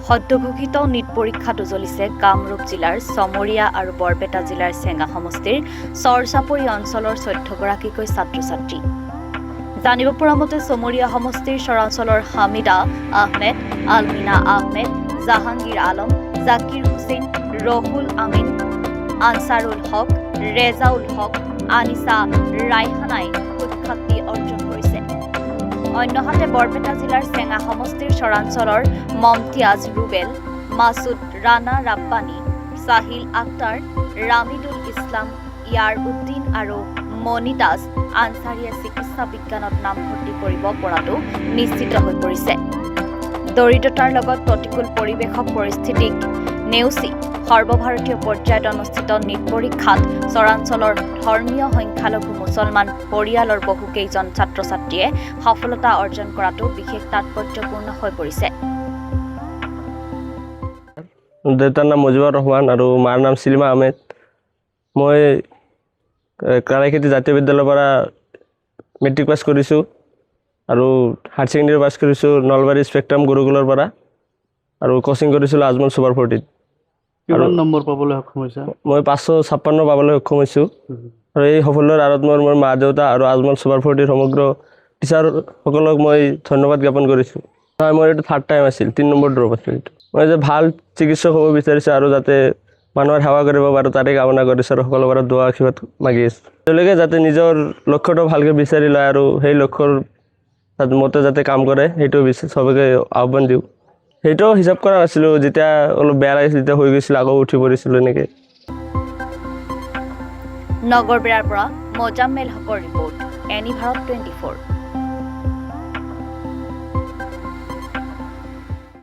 সদ্যঘোষিত NEET পৰীক্ষাত উজলিছে কামৰূপ জিলাৰ চমৰীয়া আৰু বৰপেটা জিলাৰ চেঙা সমষ্টিৰ চৰচাপৰি অঞ্চলৰ ১৪গৰাকীকৈ ছাত্ৰ-ছাত্ৰী। জানিব পৰা মতে চমৰীয়া সমষ্টিৰ চৰাঞ্চলৰ হামিদা আহমেদ, আলমিনা আহমেদ, জাহাংগীৰ আলম, জাকিৰ হুছেইন, ৰহুল আমিন, আনছাৰুল হক, ৰেজাউল হক, আনিছা ৰাইহানাই সুখ্যাতি অৰ্জন কৰিছে। অন্যহাতে বৰপেটা জিলাৰ চেঙা সমষ্টিৰ চৰাঞ্চলৰ মমতিয়াজ ৰুবেল, মাছুদ ৰাণা ৰাব্বানী, সাহিল আক্তাৰ, ৰামিদুল ইছলাম, ইয়াৰ উদ্দিন আৰু মনিতাজ আনছাৰীয়ে চিকিৎসা বিজ্ঞানত নামভৰ্তি কৰিব পৰাটো নিশ্চিত হৈ পৰিছে। দৰিদ্ৰতাৰ লগত প্ৰতিকূল পৰিৱেশক পৰিস্থিতিক নেওচি সৰ্বভাৰতীয় পৰ্যায়ত অনুষ্ঠিত নিট পৰীক্ষাত চৰাঞ্চলৰ ধৰ্মীয় সংখ্যালঘু মুছলমান পৰিয়ালৰ বহুকেইজন ছাত্ৰ-ছাত্ৰীয়ে সফলতা অৰ্জন কৰাটো বিশেষ তাৎপৰ্যপূৰ্ণ হৈ পৰিছে। দেউতাৰ নাম মুজিবুৰ ৰহমান আৰু মাৰ নাম চিলিমা আহমেদ। মই কাৰাইখেতি জাতীয় বিদ্যালয়ৰ পৰা মেট্ৰিক পাছ কৰিছোঁ আৰু হায়াৰ ছেকেণ্ডেৰী পাছ কৰিছোঁ নলবাৰী স্পেক্ট্ৰাম গুৰুকুলৰ পৰা আৰু কোচিং কৰিছিলোঁ আজমল ছুপাৰ 40। কিমান নম্বৰ পাবলৈ সক্ষম হৈছে? মই 556 পাবলৈ সক্ষম হৈছোঁ। আৰু এই সাফল্যৰ আঁৰত মোৰ মা দেউতা আৰু আজমল ছুপাৰ 40ৰ সমগ্ৰ টিচাৰসকলক মই ধন্যবাদ জ্ঞাপন কৰিছোঁ। মোৰ এইটো থাৰ্ড টাইম আছিল, 3 নম্বৰ ড্ৰপ আছিল। মই যে ভাল চিকিৎসক হ'ব বিচাৰিছোঁ আৰু যাতে মানুহৰ সেৱা কৰিব পাৰোঁ তাৰে কামনা কৰিছোঁ আৰু সকলোৰে পৰা দোৱা আশীৰ্বাদ মাগি আছোঁ। তেওঁলোকে যাতে নিজৰ লক্ষ্যটো ভালকৈ বিচাৰি লয় আৰু সেই লক্ষ্যৰ মতে যাতে কাম কৰে সেইটো চবকে আহ্বান দিওঁ। সেইটো হিচাপ কৰা নাছিলোঁ, যেতিয়া অলপ বেয়া লাগিছিল তেতিয়া হৈ গৈছিল, আকৌ উঠি পৰিছিলোঁ এনেকৈ। নগৰবেৰাৰ পৰা মোজাম্মেল হকৰ ৰিপৰ্ট, এনি ভাৰত 24।